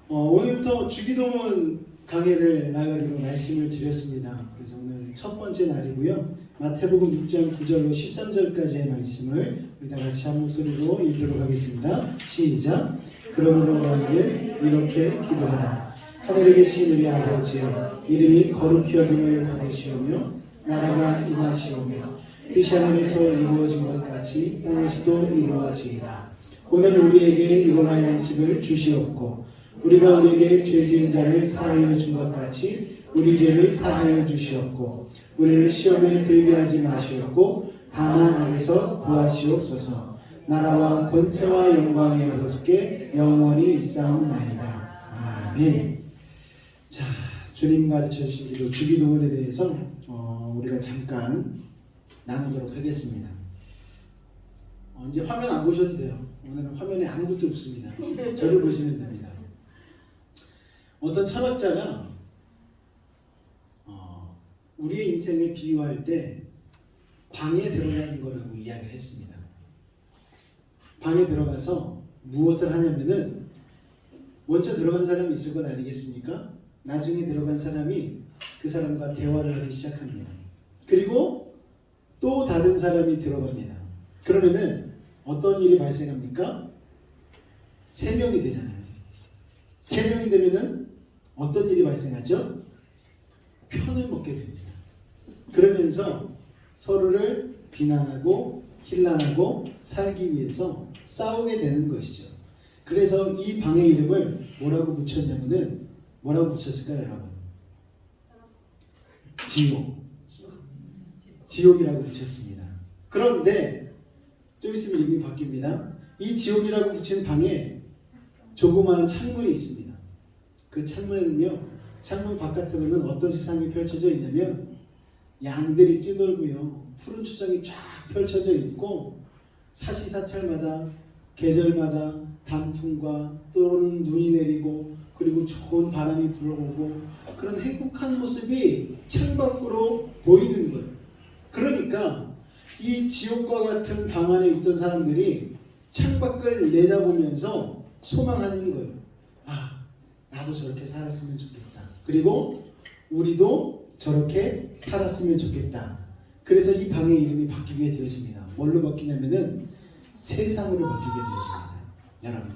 오늘부터 주기도문 강해를 나가기로 말씀을 드렸습니다. 그래서 오늘 첫 번째 날이고요. 마태복음 6장 9절로 13절까지의 말씀을 우리 다 같이 한 목소리로 읽도록 하겠습니다. 시작. 그러므로 너희는 이렇게 기도하라. 하늘에 계신 우리 아버지여, 이름이 거룩히 여김을 받으시오며 나라가 임하시오며 뜻이 하늘에서 이루어진 것 같이 땅에서도 이루어지이다. 오늘 우리에게 일용할 양식을 주시옵고 우리가 우리에게 죄 지은 자를 사하여 준 것 같이 우리 죄를 사하여 주시옵고 우리를 시험에 들게 하지 마시옵고 다만 악에서 구하시옵소서. 나라와 권세와 영광의 아버지께 영원히 있사옵나이다. 아멘. 자, 주님 가르쳐 주신 기도 주기도문에 대해서 우리가 잠깐 나누도록 하겠습니다. 이제 화면 안 보셔도 돼요. 오늘은 화면에 아무것도 없습니다. 저를 보시면 됩니다. 어떤 철학자가 우리의 인생을 비유할 때 방에 들어가는 거라고 이야기를 했습니다. 방에 들어가서 무엇을 하냐면은 먼저 들어간 사람이 있을 것 아니겠습니까? 나중에 들어간 사람이 그 사람과 대화를 하기 시작합니다. 그리고 또 다른 사람이 들어갑니다. 그러면은 어떤 일이 발생합니까? 3명이 되잖아요. 3명이 되면은 어떤 일이 발생하죠? 편을 먹게 됩니다. 그러면서 서로를 비난하고 힐난하고 살기 위해서 싸우게 되는 것이죠. 그래서 이 방의 이름을 뭐라고 붙였냐면은 뭐라고 붙였을까요, 여러분? 지옥이라고 붙였습니다. 그런데 좀 있으면 이름이 바뀝니다. 이 지옥이라고 붙인 방에 조그마한 창문이 있습니다. 그 창문에는요, 창문 바깥으로는 어떤 세상이 펼쳐져 있냐면 양들이 뛰놀고요, 푸른 초장이 쫙 펼쳐져 있고 사시사철마다 계절마다 단풍과 또는 눈이 내리고 그리고 좋은 바람이 불어오고 그런 행복한 모습이 창밖으로 보이는 거예요. 그러니까 이 지옥과 같은 방 안에 있던 사람들이 창밖을 내다보면서 소망하는 거예요. 아, 나도 저렇게 살았으면 좋겠다. 그리고 우리도 저렇게 살았으면 좋겠다. 그래서 이 방의 이름이 바뀌게 되어집니다. 뭘로 바뀌냐면은 세상으로 바뀌게 되어집니다. 여러분.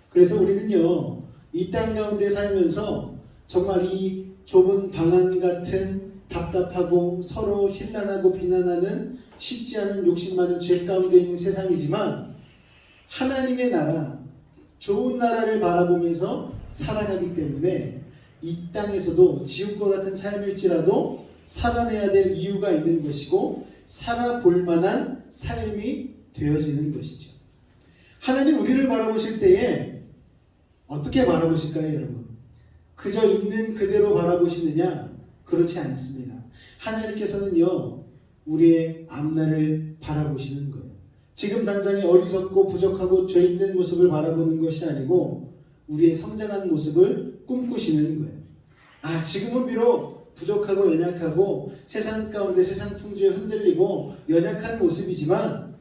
그래서 우리는요, 이 땅 가운데 살면서 정말 이 좁은 방 안 같은 답답하고 서로 힐난하고 비난하는 쉽지 않은 욕심 많은 죄 가운데 있는 세상이지만 하나님의 나라, 좋은 나라를 바라보면서 살아가기 때문에 이 땅에서도 지옥과 같은 삶일지라도 살아내야 될 이유가 있는 것이고 살아볼 만한 삶이 되어지는 것이죠. 하나님 우리를 바라보실 때에 어떻게 바라보실까요, 여러분? 그저 있는 그대로 바라보시느냐? 그렇지 않습니다. 하나님께서는요, 우리의 앞날을 바라보시는 거예요. 지금 당장의 어리석고 부족하고 죄 있는 모습을 바라보는 것이 아니고 우리의 성장한 모습을 꿈꾸시는 거예요. 아, 지금은 비록 부족하고 연약하고 세상 가운데 세상 풍조에 흔들리고 연약한 모습이지만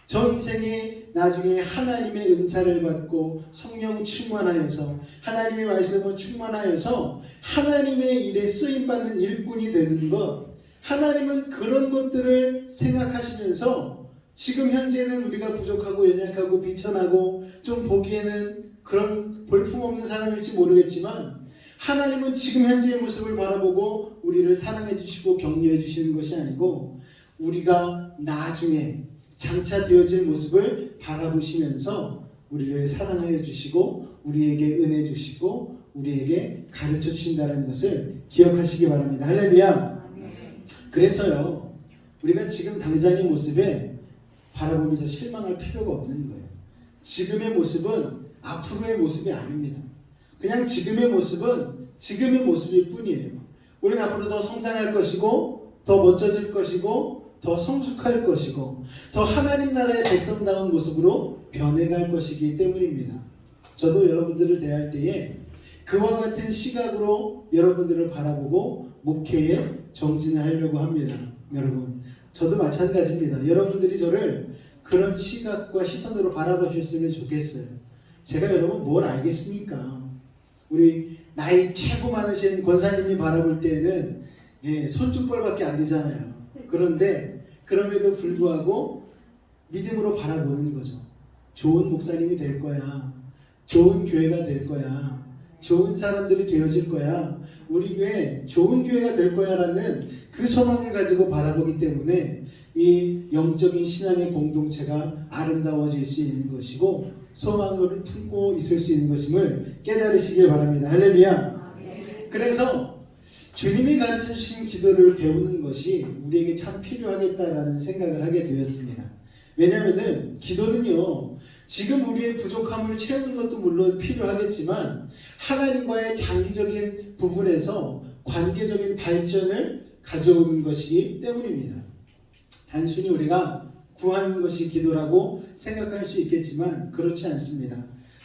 저 인생에 나중에 하나님의 은사를 받고 성령 충만하여서 하나님의 말씀을 충만하여서 하나님의 일에 쓰임받는 일꾼이 되는 것, 하나님은 그런 것들을 생각하시면서 지금 현재는 우리가 부족하고 연약하고 비천하고 좀 보기에는 그런 볼품없는 사람일지 모르겠지만 하나님은 지금 현재의 모습을 바라보고 우리를 사랑해 주시고 격려해 주시는 것이 아니고 우리가 나중에 장차 되어질 모습을 바라보시면서 우리를 사랑하여 주시고 우리에게 은혜 주시고 우리에게 가르쳐 주신다는 것을 기억하시기 바랍니다. 할렐루야. 그래서요, 우리가 지금 당장의 모습에 바라보면서 실망할 필요가 없는 거예요. 지금의 모습은 앞으로의 모습이 아닙니다. 그냥 지금의 모습은 지금의 모습일 뿐이에요. 우리는 앞으로 더 성장할 것이고 더 멋져질 것이고 더 성숙할 것이고 더 하나님 나라의 백성다운 모습으로 변해갈 것이기 때문입니다. 저도 여러분들을 대할 때에 그와 같은 시각으로 여러분들을 바라보고 목회에 정진을 하려고 합니다. 여러분, 저도 마찬가지입니다. 여러분들이 저를 그런 시각과 시선으로 바라봐 주셨으면 좋겠어요. 제가 여러분 뭘 알겠습니까? 우리 나이 최고 많으신 권사님이 바라볼 때는 손짓벌밖에 안 되잖아요. 그런데 그럼에도 불구하고 믿음으로 바라보는 거죠. 좋은 목사님이 될 거야. 좋은 교회가 될 거야. 좋은 사람들이 되어질 거야. 우리 교회 좋은 교회가 될 거야 라는 그 소망을 가지고 바라보기 때문에 이 영적인 신앙의 공동체가 아름다워질 수 있는 것이고 소망을 품고 있을 수 있는 것임을 깨달으시길 바랍니다. 할렐루야. 그래서 주님이 가르쳐 주신 기도를 배우는 것이 우리에게 참 필요하겠다라는 생각을 하게 되었습니다. 왜냐하면 기도는요, 지금 우리의 부족함을 채우는 것도 물론 필요하겠지만 하나님과의 장기적인 부분에서 관계적인 발전을 가져오는 것이기 때문입니다. 단순히 우리가 구하는 것이 기도라고 생각할 수 있겠지만 그렇지 않습니다.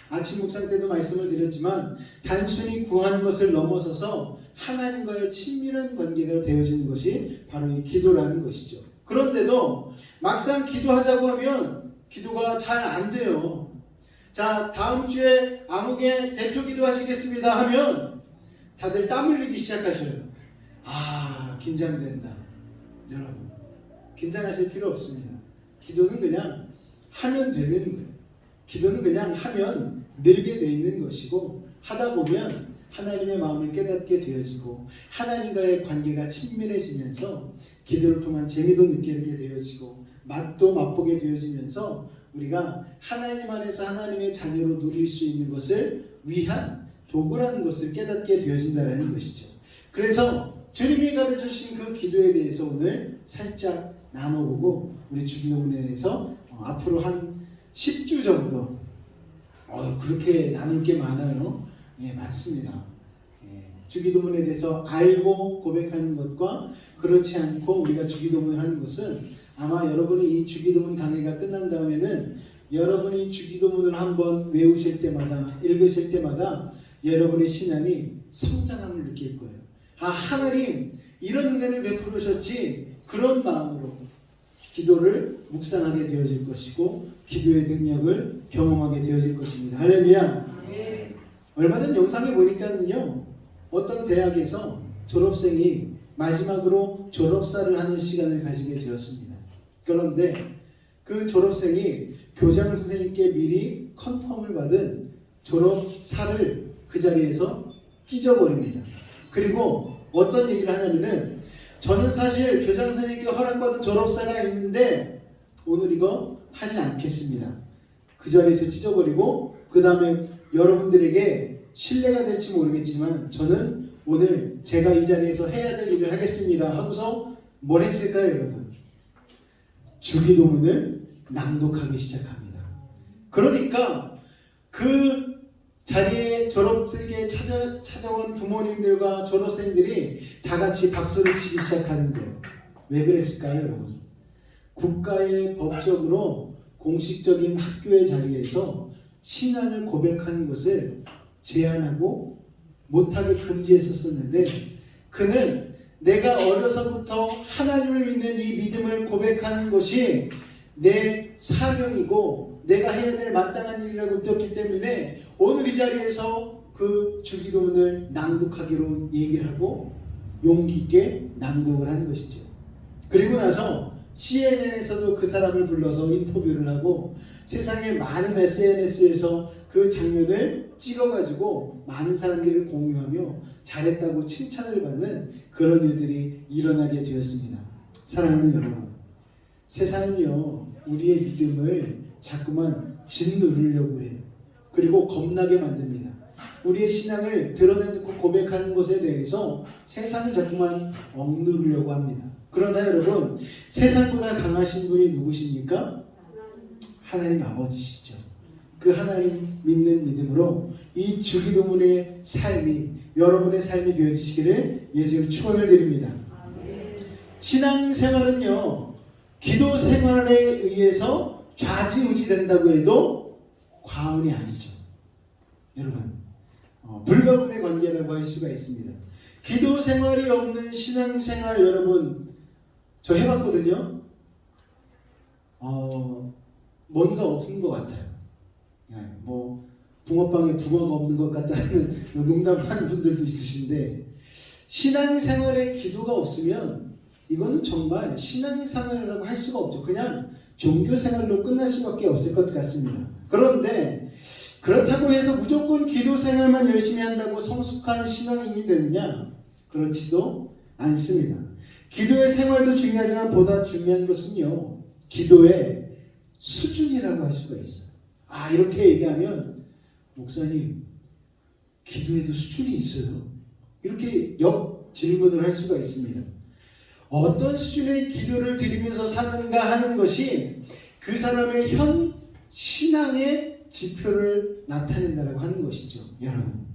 아침 묵상 때도 말씀을 드렸지만 단순히 구하는 것을 넘어서서 하나님과의 친밀한 관계가 되어지는 것이 바로 이 기도라는 것이죠. 그런데도 막상 기도하자고 하면 기도가 잘 안 돼요. 자, 다음 주에 아무개 대표 기도하시겠습니다 하면 다들 땀 흘리기 시작하셔요. 아, 긴장된다. 여러분, 긴장하실 필요 없습니다. 기도는 그냥 하면 되는 거예요. 기도는 그냥 하면 늘게 되어 있는 것이고 하다 보면 하나님의 마음을 깨닫게 되어지고 하나님과의 관계가 친밀해지면서 기도를 통한 재미도 느끼게 되어지고 맛도 맛보게 되어지면서 우리가 하나님 안에서 하나님의 자녀로 누릴 수 있는 것을 위한 도구라는 것을 깨닫게 되어진다는 것이죠. 그래서 주님이 가르쳐 주신 그 기도에 대해서 오늘 살짝 나눠보고 우리 주기도문에 대해서 앞으로 한 10주 정도 그렇게 나눌 게 많아요. 예, 맞습니다. 주기도문에 대해서 알고 고백하는 것과 그렇지 않고 우리가 주기도문을 하는 것은 아마 여러분이 이 주기도문 강의가 끝난 다음에는 여러분이 주기도문을 한번 외우실 때마다 읽으실 때마다 여러분의 신앙이 성장함을 느낄 거예요. 아, 하나님 이런 은혜를 베풀으셨지, 그런 마음으로 기도를 묵상하게 되어질 것이고 기도의 능력을 경험하게 되어질 것입니다. 할렐루야. 네. 얼마 전 영상을 보니까는요, 어떤 대학에서 졸업생이 마지막으로 졸업사를 하는 시간을 가지게 되었습니다. 그런데 그 졸업생이 교장 선생님께 미리 컨펌을 받은 졸업사를 그 자리에서 찢어버립니다. 그리고 어떤 얘기를 하냐면은, 저는 사실 교장 선생님께 허락받은 졸업사가 있는데 오늘 이거 하지 않겠습니다. 그 자리에서 찢어버리고 그 다음에 여러분들에게 신뢰가 될지 모르겠지만 저는 오늘 제가 이 자리에서 해야 될 일을 하겠습니다 하고서 뭘 했을까요, 여러분? 주기도문을 낭독하기 시작합니다. 그러니까 그 자리에 졸업생에 찾아온 부모님들과 졸업생들이 다 같이 박수를 치기 시작하는 거예요. 왜 그랬을까요, 여러분? 국가의 법적으로 공식적인 학교의 자리에서 신앙을 고백하는 것을 제한하고 못하게 금지했었는데, 그는 내가 어려서부터 하나님을 믿는 이 믿음을 고백하는 것이 내 사명이고 내가 해야 될 마땅한 일이라고 느꼈기 때문에 오늘 이 자리에서 그 주기도문을 낭독하기로 얘기를 하고 용기 있게 낭독을 한 것이죠. 그리고 나서 CNN에서도 그 사람을 불러서 인터뷰를 하고 세상의 많은 SNS에서 그 장면을 찍어가지고 많은 사람들을 공유하며 잘했다고 칭찬을 받는 그런 일들이 일어나게 되었습니다. 사랑하는 여러분, 세상은요 우리의 믿음을 자꾸만 짓누르려고 해요. 그리고 겁나게 만듭니다. 우리의 신앙을 드러내고 고백하는 것에 대해서 세상을 자꾸만 억누르려고 합니다. 그러나 여러분, 세상보다 강하신 분이 누구십니까? 하나님 아버지시죠. 그 하나님 믿는 믿음으로 이 주기도문의 삶이 여러분의 삶이 되어지시기를 예수님 축원을 드립니다. 신앙생활은요 기도 생활에 의해서 좌지우지 된다고 해도 과언이 아니죠. 여러분, 불가분의 관계라고 할 수가 있습니다. 기도 생활이 없는 신앙생활, 여러분 저 해봤거든요. 뭔가 없는 것 같아요. 뭐 붕어빵에 붕어가 없는 것 같다는 농담하는 분들도 있으신데, 신앙생활에 기도가 없으면 이거는 정말 신앙생활이라고 할 수가 없죠. 그냥 종교생활로 끝날 수밖에 없을 것 같습니다. 그런데 그렇다고 해서 무조건 기도생활만 열심히 한다고 성숙한 신앙인이 되느냐? 그렇지도 않습니다. 기도의 생활도 중요하지만 보다 중요한 것은요, 기도의 수준이라고 할 수가 있어요. 이렇게 얘기하면 목사님, 기도에도 수준이 있어요? 이렇게 질문을 할 수가 있습니다. 어떤 수준의 기도를 드리면서 사는가 하는 것이 그 사람의 현 신앙의 지표를 나타낸다고 하는 것이죠. 여러분,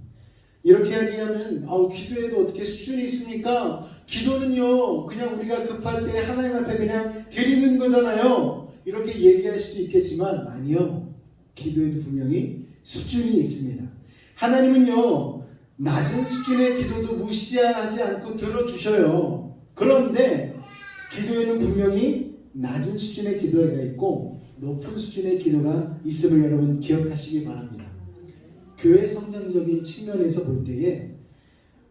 이렇게 하기하면 기도에도 어떻게 수준이 있습니까? 기도는요 그냥 우리가 급할 때 하나님 앞에 그냥 드리는 거잖아요. 이렇게 얘기할 수도 있겠지만 아니요, 기도에도 분명히 수준이 있습니다. 하나님은요 낮은 수준의 기도도 무시하지 않고 들어주셔요. 그런데 기도에는 분명히 낮은 수준의 기도가 있고 높은 수준의 기도가 있음을 여러분 기억하시기 바랍니다. 교회 성장적인 측면에서 볼 때에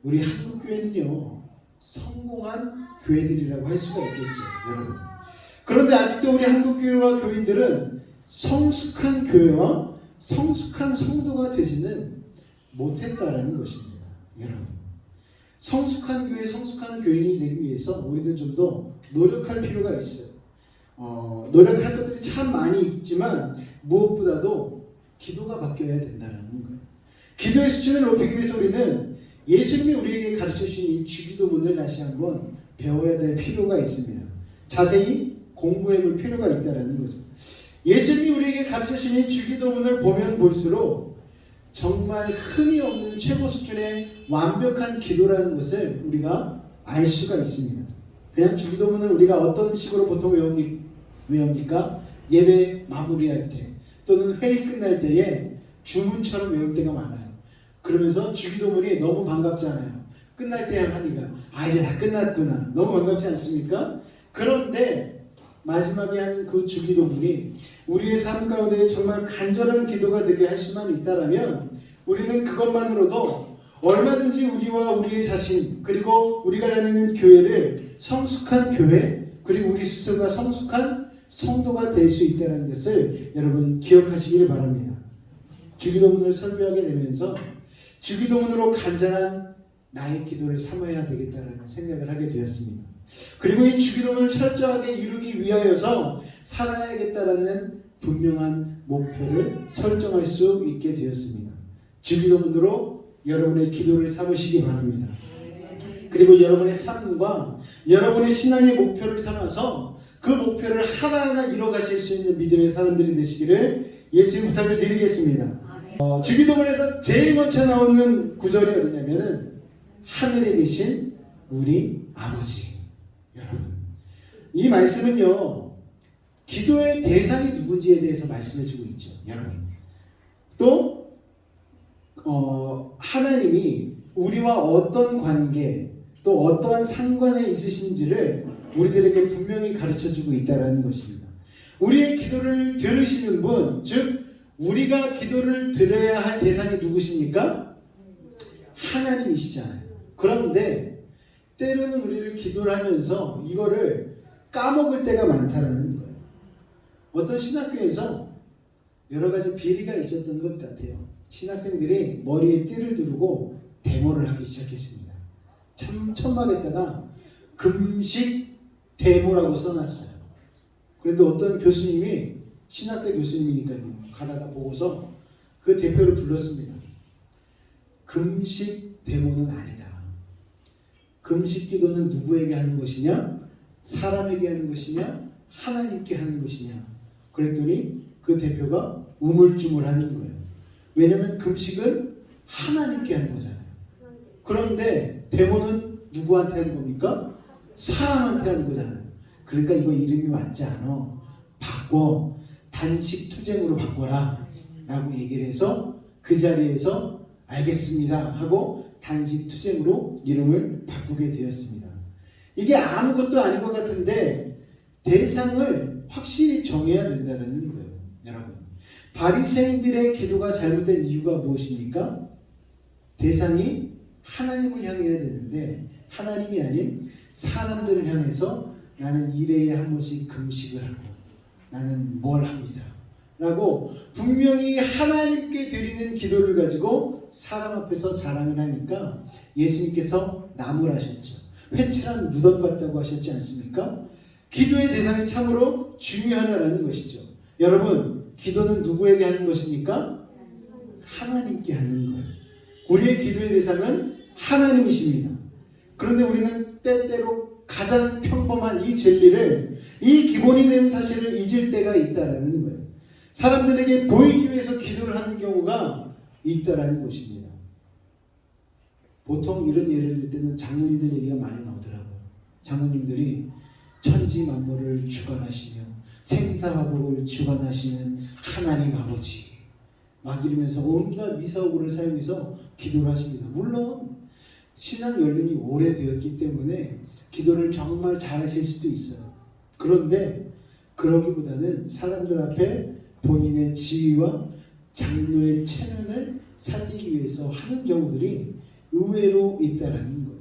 우리 한국교회는요 성공한 교회들이라고 할 수가 있겠죠, 여러분. 그런데 아직도 우리 한국교회와 교인들은 성숙한 교회와 성숙한 성도가 되지는 못했다라는 것입니다. 여러분, 성숙한 교회, 성숙한 교인이 되기 위해서 우리는 좀 더 노력할 필요가 있어요. 노력할 것들이 참 많이 있지만 무엇보다도 기도가 바뀌어야 된다는 거예요. 기도의 수준을 높이기 위해서 우리는 예수님이 우리에게 가르쳐주신 이 주기도문을 다시 한번 배워야 될 필요가 있습니다. 자세히 공부해 볼 필요가 있다는 거죠. 예수님이 우리에게 가르쳐주신 이 주기도문을 보면 볼수록 정말 흠이 없는 최고 수준의 완벽한 기도라는 것을 우리가 알 수가 있습니다. 그냥 주기도문을 우리가 어떤 식으로 보통 외웁니까? 예배 마무리할 때 또는 회의 끝날 때에 주문처럼 외울 때가 많아요. 그러면서 주기도문이 너무 반갑잖아요. 끝날 때 하니까 이제 다 끝났구나. 너무 반갑지 않습니까? 그런데 마지막에 하는 그 주기도문이 우리의 삶 가운데 정말 간절한 기도가 되게 할 수만 있다라면 우리는 그것만으로도 얼마든지 우리와 우리의 자신 그리고 우리가 다니는 교회를 성숙한 교회 그리고 우리 스스로가 성숙한 성도가 될 수 있다는 것을 여러분 기억하시기를 바랍니다. 주기도문을 설교하게 되면서 주기도문으로 간절한 나의 기도를 삼아야 되겠다라는 생각을 하게 되었습니다. 그리고 이 주기도문을 철저하게 이루기 위하여서 살아야겠다라는 분명한 목표를 설정할 수 있게 되었습니다. 주기도문으로 여러분의 기도를 삼으시기 바랍니다. 그리고 여러분의 삶과 여러분의 신앙의 목표를 삼아서 그 목표를 하나하나 이뤄가실 수 있는 믿음의 사람들이 되시기를 예수님 부탁을 드리겠습니다. 주기도문에서 제일 먼저 나오는 구절이 어디냐면은 하늘에 계신 우리 아버지. 여러분, 이 말씀은요 기도의 대상이 누군지에 대해서 말씀해주고 있죠. 여러분, 또 하나님이 우리와 어떤 관계 또 어떠한 상관에 있으신지를 우리들에게 분명히 가르쳐주고 있다는 것입니다. 우리의 기도를 들으시는 분, 즉 우리가 기도를 드려야 할 대상이 누구십니까? 하나님이시잖아요. 그런데 때로는 우리를 기도를 하면서 이거를 까먹을 때가 많다는 거예요. 어떤 신학교에서 여러 가지 비리가 있었던 것 같아요. 신학생들이 머리에 띠를 두르고 데모를 하기 시작했습니다. 참 천막에다가 금식 데모라고 써놨어요. 그런데 어떤 교수님이 신학대 교수님이니까요. 가다가 보고서 그 대표를 불렀습니다. 금식 데모는 아니다. 금식 기도는 누구에게 하는 것이냐? 사람에게 하는 것이냐? 하나님께 하는 것이냐? 그랬더니 그 대표가 우물쭈물하는 거예요. 왜냐하면 금식은 하나님께 하는 거잖아요. 그런데 데모는 누구한테 하는 겁니까? 사람한테 하는 거잖아요. 그러니까 이거 이름이 맞지 않아. 바꿔. 단식 투쟁으로 바꿔라 라고 얘기를 해서 그 자리에서 알겠습니다 하고 단식 투쟁으로 이름을 바꾸게 되었습니다. 이게 아무것도 아닌 것 같은데 대상을 확실히 정해야 된다는 거예요. 여러분, 바리새인들의 기도가 잘못된 이유가 무엇입니까? 대상이 하나님을 향해야 되는데 하나님이 아닌 사람들을 향해서 나는 일회에 한 번씩 금식을 하고 나는 뭘 합니다 라고 분명히 하나님께 드리는 기도를 가지고 사람 앞에서 자랑을 하니까 예수님께서 나무라셨죠. 회칠한 무덤 같다고 하셨지 않습니까? 기도의 대상이 참으로 중요하다라는 것이죠. 여러분, 기도는 누구에게 하는 것입니까? 하나님께 하는 거예요. 우리의 기도의 대상은 하나님이십니다. 그런데 우리는 때때로 가장 평범한 이 진리를, 이 기본이 되는 사실을 잊을 때가 있다라는 거예요. 사람들에게 보이기 위해서 기도를 하는 경우가 있다라는 것입니다. 보통 이런 예를 들 때는 장로님들 얘기가 많이 나오더라고요. 장로님들이 천지 만물을 주관하시며 생사화복을 주관하시는 하나님 아버지 막 이러면서 온갖 미사오구를 사용해서 기도를 하십니다. 물론 신앙 연륜이 오래되었기 때문에 기도를 정말 잘하실 수도 있어요. 그런데 그러기보다는 사람들 앞에 본인의 지위와 장로의 체면을 살리기 위해서 하는 경우들이 의외로 있다라는 거예요.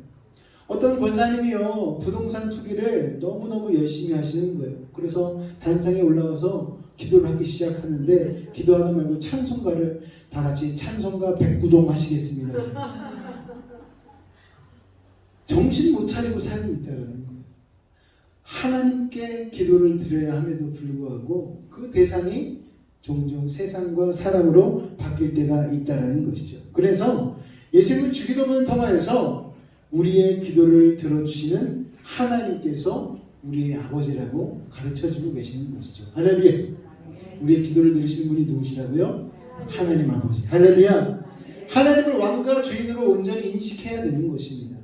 어떤 권사님이요, 부동산 투기를 너무너무 열심히 하시는 거예요. 그래서 단상에 올라와서 기도를 하기 시작하는데 기도하다 말고 찬송가를 다 같이 찬송가 백구동 하시겠습니다. 정신 못 차리고 살고 있다라는 거예요. 하나님께 기도를 드려야 함에도 불구하고 그 대상이 종종 세상과 사람으로 바뀔 때가 있다는 것이죠. 그래서 예수님은 주기도문을 통하여서 우리의 기도를 들어주시는 하나님께서 우리의 아버지라고 가르쳐주고 계시는 것이죠. 할렐루야. 우리의 기도를 들으시는 분이 누구시라고요? 하나님 아버지. 할렐루야. 하나님을 왕과 주인으로 온전히 인식해야 되는 것입니다.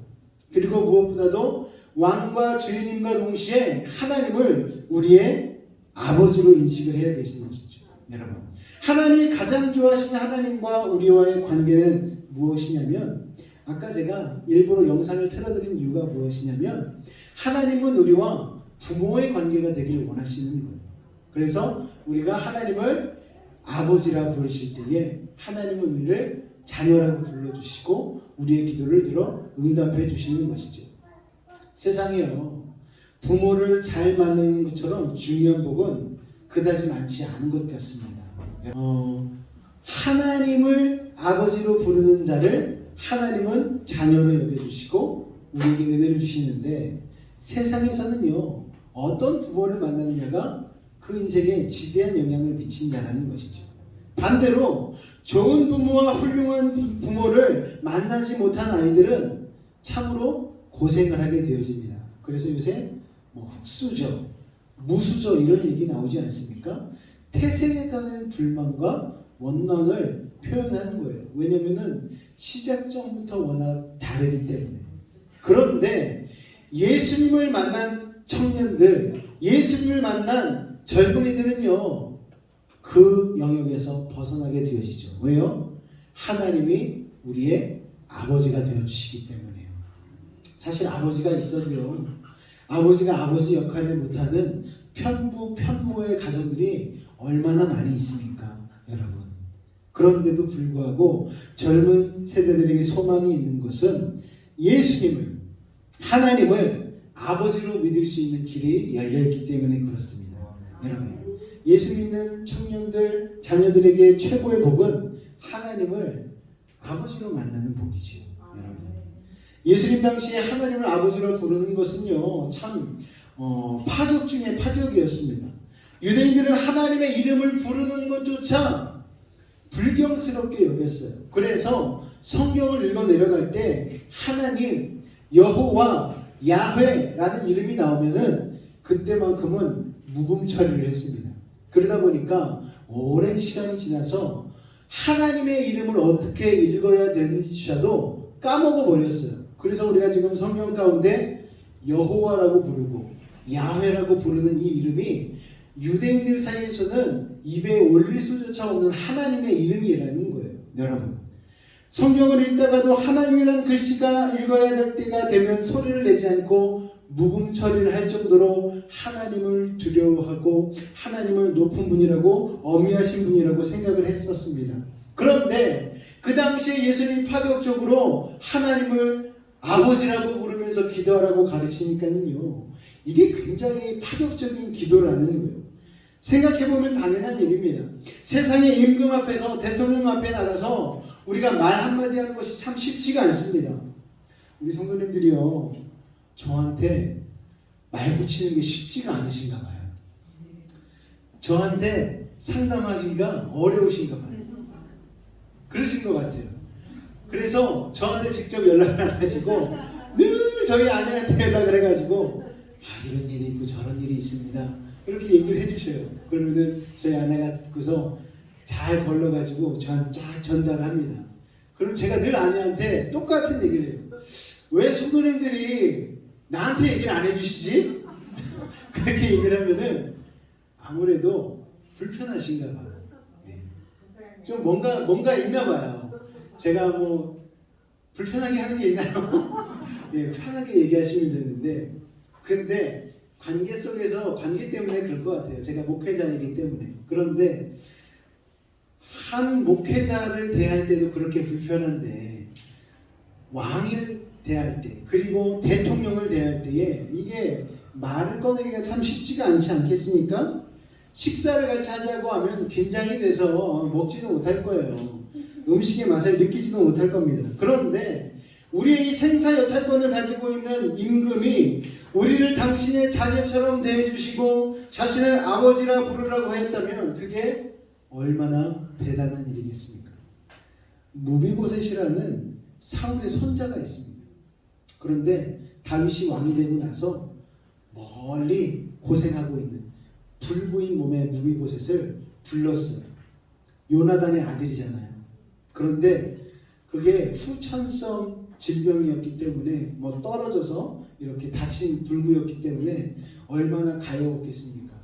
그리고 무엇보다도 왕과 주인님과 동시에 하나님을 우리의 아버지로 인식을 해야 되시는 것이죠. 여러분, 하나님이 가장 좋아하시는 하나님과 우리와의 관계는 무엇이냐면, 아까 제가 일부러 영상을 틀어드린 이유가 무엇이냐면 하나님은 우리와 부모의 관계가 되기를 원하시는 거예요. 그래서 우리가 하나님을 아버지라 부르실 때에 하나님은 우리를 자녀라고 불러주시고 우리의 기도를 들어 응답해 주시는 것이죠. 세상에요, 부모를 잘 만나는 것처럼 중요한 복은 그다지 많지 않은 것 같습니다. 하나님을 아버지로 부르는 자를 하나님은 자녀로 여겨주시고 우리에게 은혜를 주시는데, 세상에서는요, 어떤 부모를 만나느냐가 그 인생에 지대한 영향을 미친다라는 것이죠. 반대로 좋은 부모와 훌륭한 부모를 만나지 못한 아이들은 참으로 고생을 하게 되어집니다. 그래서 요새 흙수저, 무수저 이런 얘기 나오지 않습니까? 태생에 관한 불만과 원망을 표현하는 거예요. 왜냐면은 시작점부터 워낙 다르기 때문에. 그런데 예수님을 만난 청년들, 예수님을 만난 젊은이들은요, 그 영역에서 벗어나게 되어지죠. 왜요? 하나님이 우리의 아버지가 되어주시기 때문에요. 사실 아버지가 있어도요, 아버지가 아버지 역할을 못하는 편부, 편모의 가정들이 얼마나 많이 있습니까, 여러분? 그런데도 불구하고 젊은 세대들에게 소망이 있는 것은 예수님을, 하나님을 아버지로 믿을 수 있는 길이 열려있기 때문에 그렇습니다. 여러분, 예수 믿는 청년들, 자녀들에게 최고의 복은 하나님을 아버지로 만나는 복이지요. 여러분, 예수님 당시에 하나님을 아버지로 부르는 것은요, 참 파격 중에 파격이었습니다. 유대인들은 하나님의 이름을 부르는 것조차 불경스럽게 여겼어요. 그래서 성경을 읽어 내려갈 때 하나님, 여호와, 야훼라는 이름이 나오면은 그때만큼은 묵음 처리를 했습니다. 그러다 보니까 오랜 시간이 지나서 하나님의 이름을 어떻게 읽어야 되는지조차도 까먹어 버렸어요. 그래서 우리가 지금 성경 가운데 여호와라고 부르고 야훼라고 부르는 이 이름이 유대인들 사이에서는 입에 올릴 수조차 없는 하나님의 이름이라는 거예요. 여러분, 성경을 읽다가도 하나님이라는 글씨가 읽어야 될 때가 되면 소리를 내지 않고 묵음 처리를 할 정도로 하나님을 두려워하고 하나님을 높은 분이라고 어미하신 분이라고 생각을 했었습니다. 그런데 그 당시에 예수님이 파격적으로 하나님을 아버지라고 부르면서 기도하라고 가르치니까는요, 이게 굉장히 파격적인 기도라는 거예요. 생각해보면 당연한 일입니다. 세상의 임금 앞에서, 대통령 앞에 나가서 우리가 말 한마디 하는 것이 참 쉽지가 않습니다. 우리 성도님들이요, 저한테 말 붙이는 게 쉽지가 않으신가 봐요. 저한테 상담하기가 어려우신가 봐요. 그러신 것 같아요. 그래서 저한테 직접 연락을 안 하시고 늘 저희 아내한테 연락을 해가지고 이런 일이 있고 저런 일이 있습니다, 이렇게 얘기를 해주셔요. 그러면은 저희 아내가 듣고서 잘 걸러가지고 저한테 쫙 전달을 합니다. 그럼 제가 늘 아내한테 똑같은 얘기를 해요. 왜 성도님들이 나한테 얘기를 안 해주시지? 그렇게 얘기를 하면은 아무래도 불편하신가 봐요. 네. 좀 뭔가 있나 봐요. 제가 뭐 불편하게 하는 게 있나요? 네, 편하게 얘기하시면 되는데, 근데 관계 속에서 관계 때문에 그럴 것 같아요. 제가 목회자이기 때문에. 그런데 한 목회자를 대할 때도 그렇게 불편한데 왕을 대할 때, 그리고 대통령을 대할 때에 이게 말을 꺼내기가 참 쉽지가 않지 않겠습니까? 식사를 같이 하자고 하면 긴장이 돼서 먹지도 못할 거예요. 음식의 맛을 느끼지도 못할 겁니다. 그런데 우리의 이 생사여탈권을 가지고 있는 임금이 우리를 당신의 자녀처럼 대해주시고 자신을 아버지라 부르라고 했다면 그게 얼마나 대단한 일이겠습니까? 무비보셋이라는 사울의 손자가 있습니다. 그런데 다윗이 왕이 되고 나서 멀리 고생하고 있는 불부인 몸의 무비보셋을 불렀어요. 요나단의 아들이잖아요. 그런데 그게 후천성 질병이었기 때문에 떨어져서 이렇게 다친 불구였기 때문에 얼마나 가여웠겠습니까?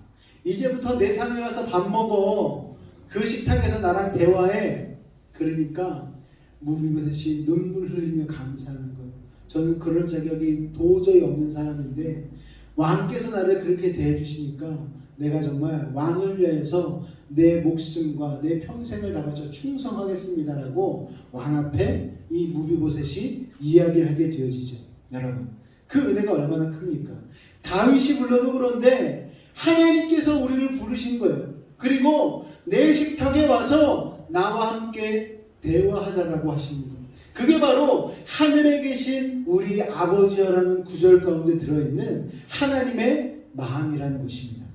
이제부터 내 상에 와서 밥 먹어. 그 식탁에서 나랑 대화해. 그러니까 무비보셋이 눈물 흘리며 감사하는 거예요. 저는 그럴 자격이 도저히 없는 사람인데 왕께서 나를 그렇게 대해주시니까 내가 정말 왕을 위해서 내 목숨과 내 평생을 다 바쳐 충성하겠습니다라고 왕 앞에 이 무비보셋이 이야기를 하게 되어지죠. 여러분, 그 은혜가 얼마나 큽니까? 다윗이 불러도 그런데 하나님께서 우리를 부르신 거예요. 그리고 내 식탁에 와서 나와 함께 대화하자라고 하시는 거예요. 그게 바로 하늘에 계신 우리 아버지여라는 구절 가운데 들어있는 하나님의 마음이라는 것입니다.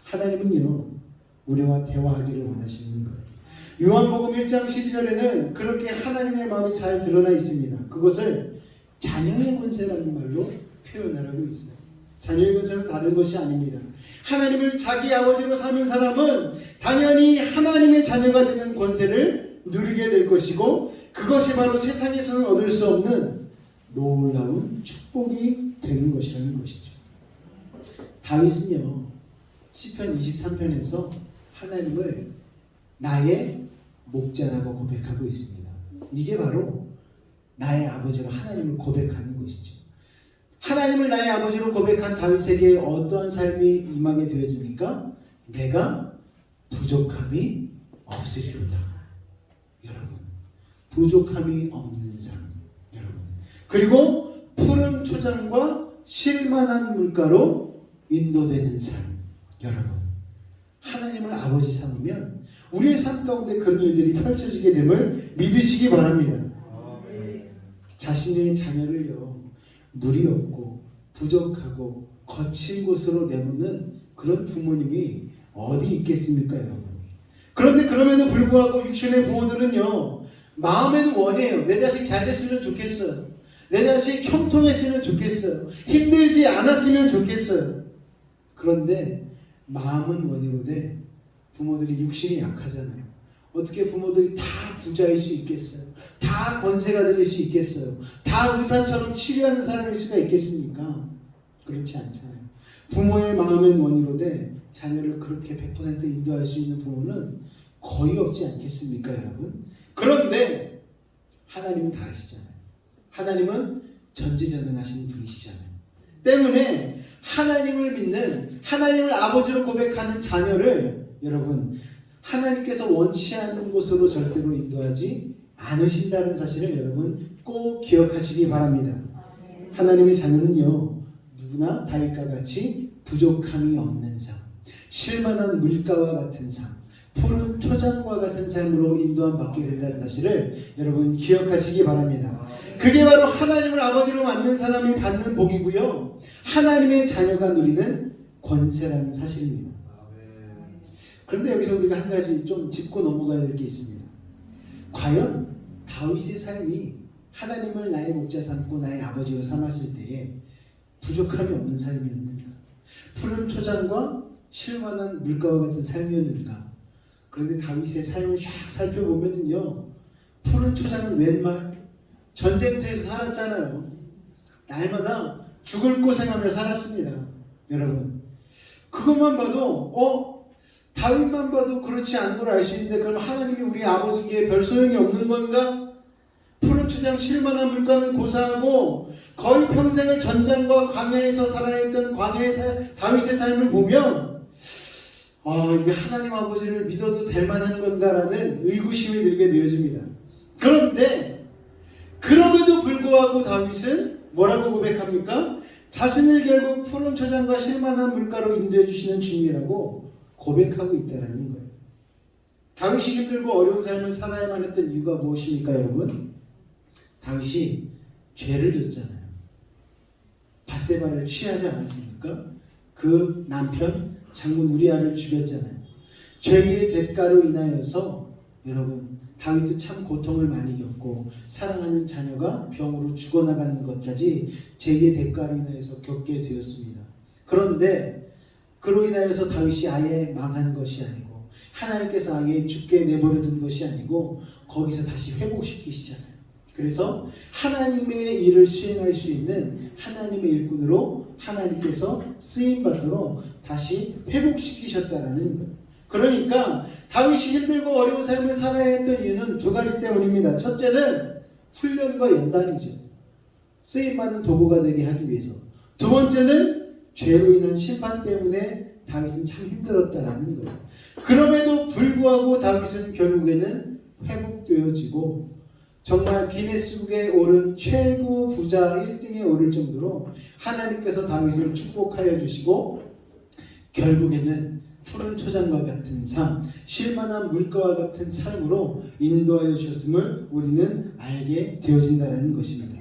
하나님은요, 우리와 대화하기를 원하시는 거예요. 요한복음 1장 12절에는 그렇게 하나님의 마음이 잘 드러나 있습니다. 그것을 자녀의 권세라는 말로 표현하라고 있어요. 자녀의 권세는 다른 것이 아닙니다. 하나님을 자기 아버지로 삼은 사람은 당연히 하나님의 자녀가 되는 권세를 누리게 될 것이고, 그것이 바로 세상에서는 얻을 수 없는 놀라운 축복이 되는 것이라는 것이죠. 다윗은요, 시편 23편에서 하나님을 나의 목자라고 고백하고 있습니다. 이게 바로 나의 아버지로 하나님을 고백하는 것이죠. 하나님을 나의 아버지로 고백한 다윗에게 어떠한 삶이 임하게 되어집니까? 내가 부족함이 없으리로다. 여러분, 부족함이 없는 삶, 여러분. 그리고 푸른 초장과 실만한 물가로 인도되는 삶, 여러분. 하나님을 아버지 삼으면 우리의 삶 가운데 그런 일들이 펼쳐지게 됨을 믿으시기 바랍니다. 자신의 자녀를요, 물이 없고 부족하고 거친 곳으로 내모는 그런 부모님이 어디 있겠습니까, 여러분? 그런데 그럼에도 불구하고 육신의 부모들은요, 마음에는 원해요. 내 자식 잘 됐으면 좋겠어요. 내 자식 형통했으면 좋겠어요. 힘들지 않았으면 좋겠어요. 그런데 마음은 원이로되 부모들이 육신이 약하잖아요. 어떻게 부모들이 다 부자일 수 있겠어요? 다 권세가 될 수 있겠어요? 다 의사처럼 치료하는 사람일 수가 있겠습니까? 그렇지 않잖아요. 부모의 마음은 원이로되 자녀를 그렇게 100% 인도할 수 있는 부모는 거의 없지 않겠습니까, 여러분? 그런데 하나님은 다르시잖아요. 하나님은 전지전능하신 분이시잖아요. 때문에 하나님을 믿는, 하나님을 아버지로 고백하는 자녀를 여러분 하나님께서 원치 않는 곳으로 절대로 인도하지 않으신다는 사실을 여러분 꼭 기억하시기 바랍니다. 하나님의 자녀는요, 누구나 다윗과 같이 부족함이 없는 삶, 쉴만한 물가와 같은 삶, 푸른 초장과 같은 삶으로 인도함 받게 된다는 사실을 여러분 기억하시기 바랍니다. 그게 바로 하나님을 아버지로 맞는 사람이 받는 복이고요, 하나님의 자녀가 누리는 권세라는 사실입니다. 그런데 여기서 우리가 한 가지 좀 짚고 넘어가야 될 게 있습니다. 과연 다윗의 삶이 하나님을 나의 목자 삼고 나의 아버지로 삼았을 때에 부족함이 없는 삶이었는가? 푸른 초장과 쉴만한 물가와 같은 삶이었는가? 그런데 다윗의 삶을 쫙 살펴보면요, 푸른 초장은 웬말? 전쟁터에서 살았잖아요. 날마다 죽을 고생하며 살았습니다. 여러분, 그것만 봐도 다윗만 봐도 그렇지 않은 걸 알 수 있는데, 그럼 하나님이 우리 아버지께 별 소용이 없는 건가? 푸른 초장 쉴만한 물가는 고사하고 거의 평생을 전장과 광야에서 살아있던 다윗의 삶을 보면 이게 하나님 아버지를 믿어도 될 만한 건가라는 의구심이 들게 되어집니다. 그런데 그럼에도 불구하고 다윗은 뭐라고 고백합니까? 자신을 결국 푸른 초장과 쉴만한 물가로 인도해 주시는 주님이라고 고백하고 있다는 거예요. 다윗이 힘들고 어려운 삶을 살아야만 했던 이유가 무엇입니까, 여러분? 다윗이 죄를 졌잖아요. 밧세바를 취하지 않았습니까? 그 남편 장군 우리아를 죽였잖아요. 죄의 대가로 인하여서 여러분 다윗도 참 고통을 많이 겪고 사랑하는 자녀가 병으로 죽어나가는 것까지 죄의 대가로 인하여서 겪게 되었습니다. 그런데 그로 인하여서 다윗이 아예 망한 것이 아니고, 하나님께서 아예 죽게 내버려 둔 것이 아니고 거기서 다시 회복시키시잖아요. 그래서 하나님의 일을 수행할 수 있는 하나님의 일꾼으로 하나님께서 쓰임받도록 다시 회복시키셨다라는 거예요. 그러니까 다윗이 힘들고 어려운 삶을 살아야 했던 이유는 두 가지 때문입니다. 첫째는 훈련과 연단이죠. 쓰임받는 도구가 되게 하기 위해서. 두 번째는 죄로 인한 심판 때문에 다윗은 참 힘들었다라는 거예요. 그럼에도 불구하고 다윗은 결국에는 회복되어지고 정말 기네스북에 오른 최고 부자 1등에 오를 정도로 하나님께서 다윗을 축복하여 주시고 결국에는 푸른 초장과 같은 삶, 쉴만한 물가와 같은 삶으로 인도하여 주셨음을 우리는 알게 되어진다는 것입니다.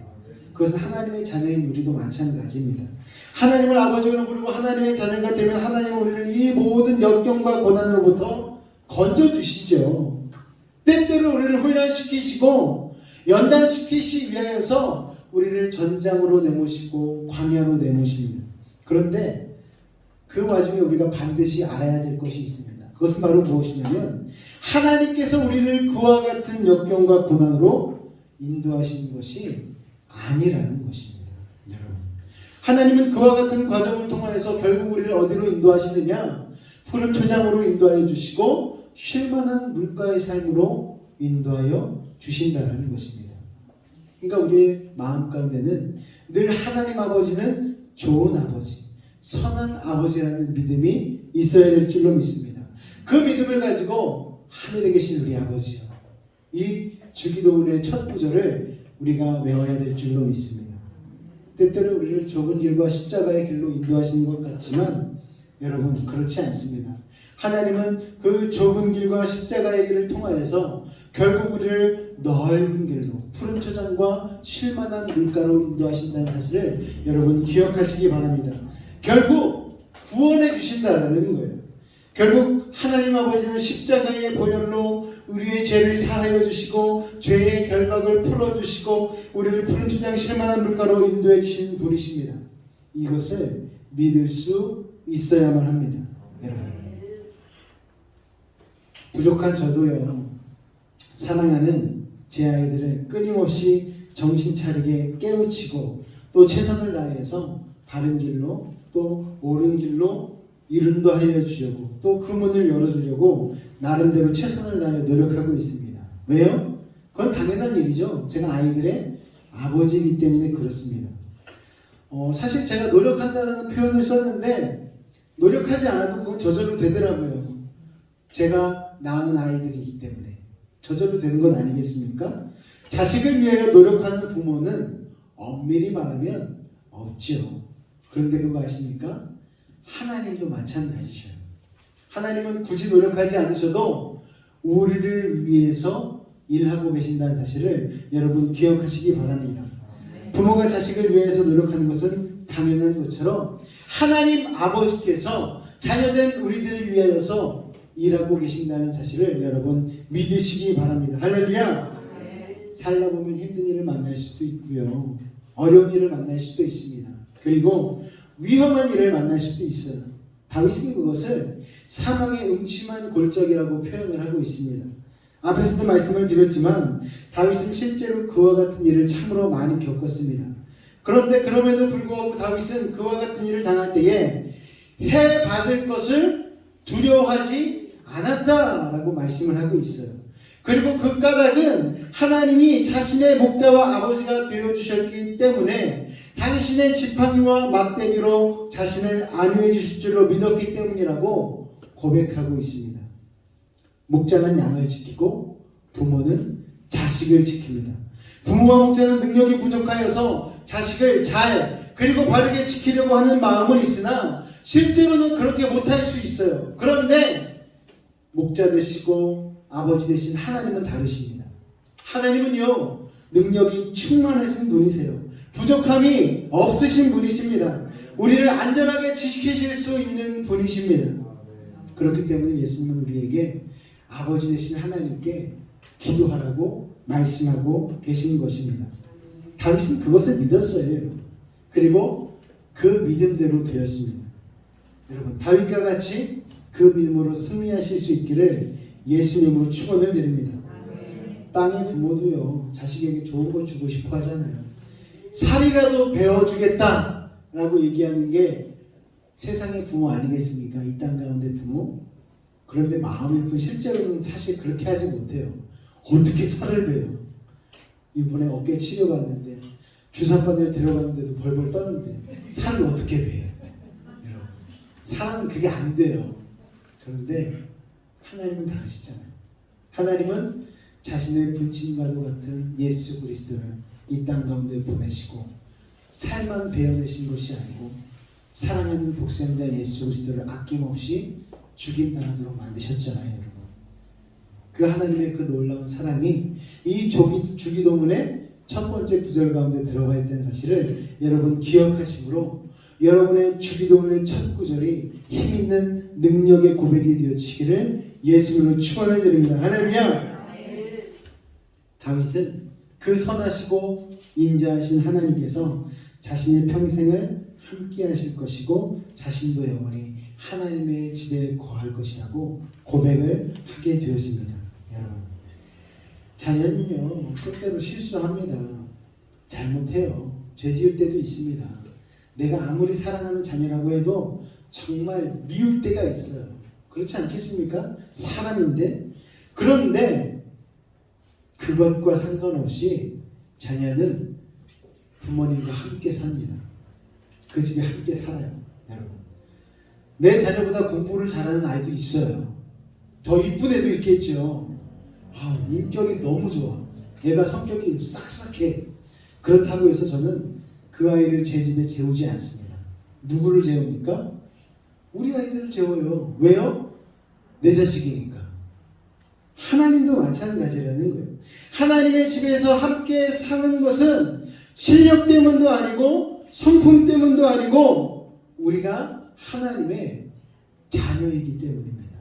그것은 하나님의 자녀인 우리도 마찬가지입니다. 하나님을 아버지로 부르고 하나님의 자녀가 되면 하나님은 우리를 이 모든 역경과 고난으로부터 건져주시죠. 때때로 우리를 훈련시키시고 연단시키시기 위하여서 우리를 전장으로 내모시고 광야로 내모십니다. 그런데 그 와중에 우리가 반드시 알아야 될 것이 있습니다. 그것은 바로 무엇이냐면 하나님께서 우리를 그와 같은 역경과 고난으로 인도하시는 것이 아니라는 것입니다. 여러분, 하나님은 그와 같은 과정을 통하여서 결국 우리를 어디로 인도하시느냐? 푸른 초장으로 인도하여 주시고 쉴만한 물가의 삶으로 인도하여 주신다는 것입니다. 그러니까 우리의 마음 가운데는 늘 하나님 아버지는 좋은 아버지, 선한 아버지라는 믿음이 있어야 될 줄로 믿습니다. 그 믿음을 가지고 하늘에 계신 우리 아버지요, 이 주기도문의 첫 구절을 우리가 외워야 될 줄로 믿습니다. 때때로 우리를 좁은 길과 십자가의 길로 인도하시는 것 같지만 여러분, 그렇지 않습니다. 하나님은 그 좁은 길과 십자가의 길을 통하여서 결국 우리를 넓은 길로 푸른 초장과 쉴만한 물가로 인도하신다는 사실을 여러분 기억하시기 바랍니다. 결국 구원해 주신다는 거예요. 결국 하나님 아버지는 십자가의 보혈로 우리의 죄를 사하여 주시고 죄의 결박을 풀어주시고 우리를 푸른 초장 쉴만한 물가로 인도해 주시는 분이십니다. 이것을 믿을 수 있어야만 합니다. 여러분, 부족한 저도요, 사랑하는 제 아이들을 끊임없이 정신 차리게 깨우치고 또 최선을 다해서 바른 길로 또 옳은 길로 인도하여 주려고 또 그 문을 열어주려고 나름대로 최선을 다해 노력하고 있습니다. 왜요? 그건 당연한 일이죠. 제가 아이들의 아버지이기 때문에 그렇습니다. 사실 제가 노력한다는 표현을 썼는데 노력하지 않아도 그건 저절로 되더라고요. 제가 낳은 아이들이기 때문에 저절로 되는 건 아니겠습니까? 자식을 위하여 노력하는 부모는 엄밀히 말하면 없지요. 그런데 그거 아십니까? 하나님도 마찬가지셔요. 하나님은 굳이 노력하지 않으셔도 우리를 위해서 일하고 계신다는 사실을 여러분 기억하시기 바랍니다. 부모가 자식을 위해서 노력하는 것은 당연한 것처럼 하나님 아버지께서 자녀된 우리들을 위하여서 일하고 계신다는 사실을 여러분 믿으시기 바랍니다. 할렐루야! 살다 보면 힘든 일을 만날 수도 있고요. 어려운 일을 만날 수도 있습니다. 그리고 위험한 일을 만날 수도 있어요. 다윗은 그것을 사망의 음침한 골짜기라고 표현을 하고 있습니다. 앞에서도 말씀을 드렸지만 다윗은 실제로 그와 같은 일을 참으로 많이 겪었습니다. 그런데 그럼에도 불구하고 다윗은 그와 같은 일을 당할 때에 해받을 것을 두려워하지 않았다라고 말씀을 하고 있어요. 그리고 그 까닭은 하나님이 자신의 목자와 아버지가 되어주셨기 때문에 당신의 지팡이와 막대기로 자신을 안위해 주실 줄로 믿었기 때문이라고 고백하고 있습니다. 목자는 양을 지키고 부모는 자식을 지킵니다. 부모와 목자는 능력이 부족하여서 자식을 잘 그리고 바르게 지키려고 하는 마음은 있으나 실제로는 그렇게 못할 수 있어요. 그런데 목자 되시고 아버지 되신 하나님은 다르십니다. 하나님은요 능력이 충만하신 분이세요. 부족함이 없으신 분이십니다. 우리를 안전하게 지키실 수 있는 분이십니다. 그렇기 때문에 예수님은 우리에게 아버지 되신 하나님께 기도하라고 말씀하고 계신 것입니다. 다윗은 그것을 믿었어요. 그리고 그 믿음대로 되었습니다. 여러분 다윗과 같이 그 믿음으로 승리하실 수 있기를 예수님으로 축원을 드립니다. 땅의 부모도요 자식에게 좋은 거 주고 싶어 하잖아요. 살이라도 배워주겠다라고 얘기하는 게 세상의 부모 아니겠습니까? 이 땅 가운데 부모. 그런데 마음일 뿐 실제로는 사실 그렇게 하지 못해요. 어떻게 살을 배워? 이번에 어깨 치료받는데 주사바늘 들어갔는데도 벌벌 떠는데 살을 어떻게 배요? 여러분 사람은 그게 안 돼요. 그런데 하나님은 다르시잖아요. 하나님은 자신의 부친과도 같은 예수 그리스도를 이 땅 가운데 보내시고 살만 베어내신 것이 아니고 사랑하는 독생자 예수 그리스도를 아낌없이 죽임당하도록 만드셨잖아요. 여러분 그 하나님의 그 놀라운 사랑이 이 주기도문의 첫 번째 구절 가운데 들어가 있다는 사실을 여러분 기억하시므로 여러분의 주기도문의 첫 구절이 힘있는 능력의 고백이 되어지기를 예수님으로 축원해 드립니다. 할렐루야. 다윗은 그 선하시고 인자하신 하나님께서 자신의 평생을 함께 하실 것이고 자신도 영원히 하나님의 집에 거할 것이라고 고백을 하게 되어집니다. 여러분 자녀는요 때때로 실수합니다. 잘못해요. 죄 지을 때도 있습니다. 내가 아무리 사랑하는 자녀라고 해도 정말 미울 때가 있어요. 그렇지 않겠습니까? 사람인데. 그런데 그것과 상관없이 자녀는 부모님과 함께 삽니다. 그 집에 함께 살아요. 여러분 내 자녀보다 공부를 잘하는 아이도 있어요. 더 이쁜 애도 있겠죠. 인격이 너무 좋아. 얘가 성격이 싹싹해. 그렇다고 해서 저는 그 아이를 제 집에 재우지 않습니다. 누구를 재웁니까? 우리 아이들을 재워요. 왜요? 내 자식이니까. 하나님도 마찬가지라는 거예요. 하나님의 집에서 함께 사는 것은 실력 때문도 아니고 성품 때문도 아니고 우리가 하나님의 자녀이기 때문입니다.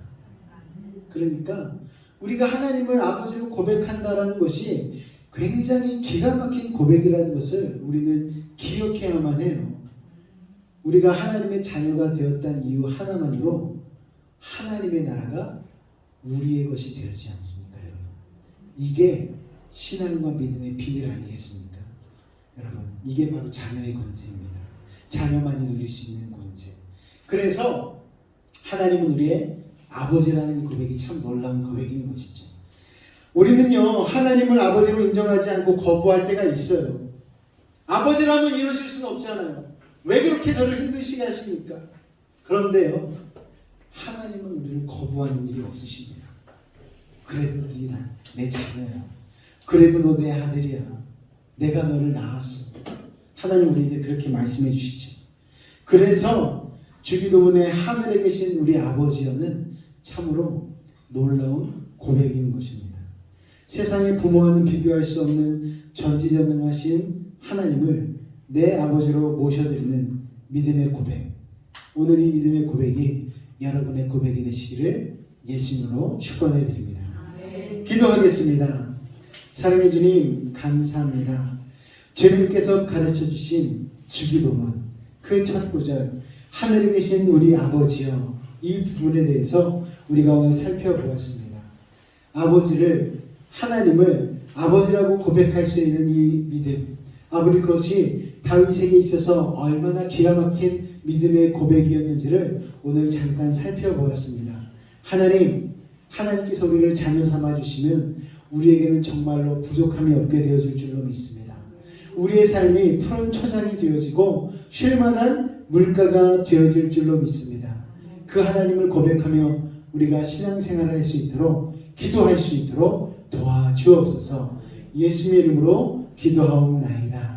그러니까 우리가 하나님을 아버지로 고백한다라는 것이 굉장히 기가 막힌 고백이라는 것을 우리는 기억해야만 해요. 우리가 하나님의 자녀가 되었다는 이유 하나만으로 하나님의 나라가 우리의 것이 되지 않습니까, 여러분? 이게 신앙과 믿음의 비밀 아니겠습니까? 여러분, 이게 바로 자녀의 권세입니다. 자녀만이 누릴 수 있는 권세. 그래서 하나님은 우리의 아버지라는 고백이 참 놀라운 고백인 것이죠. 우리는요, 하나님을 아버지로 인정하지 않고 거부할 때가 있어요. 아버지라면 이러실 수는 없잖아요. 왜 그렇게 저를 힘드시게 하십니까? 그런데요, 하나님은 우리를 거부하는 일이 없으십니다. 그래도 네가 내 자녀야. 그래도 너 내 아들이야. 내가 너를 낳았어. 하나님 우리에게 그렇게 말씀해 주시죠. 그래서 주기도문에 하늘에 계신 우리 아버지여는 참으로 놀라운 고백인 것입니다. 세상의 부모와는 비교할 수 없는 전지전능하신 하나님을 내 아버지로 모셔드리는 믿음의 고백. 오늘 이 믿음의 고백이 여러분의 고백이 되시기를 예수님으로 축원해 드립니다. 기도하겠습니다. 사랑해 주님 감사합니다. 주님께서 가르쳐 주신 주기도문 그 첫 구절 하늘에 계신 우리 아버지여, 이 부분에 대해서 우리가 오늘 살펴보았습니다. 아버지를, 하나님을 아버지라고 고백할 수 있는 이 믿음, 아버지 것이 다윗에게 있어서 얼마나 기가 막힌 믿음의 고백이었는지를 오늘 잠깐 살펴보았습니다. 하나님께서 우리를 자녀 삼아 주시면 우리에게는 정말로 부족함이 없게 되어질 줄로 믿습니다. 우리의 삶이 푸른 초장이 되어지고 쉴만한 물가가 되어질 줄로 믿습니다. 그 하나님을 고백하며 우리가 신앙생활을 할 수 있도록, 기도할 수 있도록 도와주옵소서. 예수님의 이름으로 기도하옵나이다.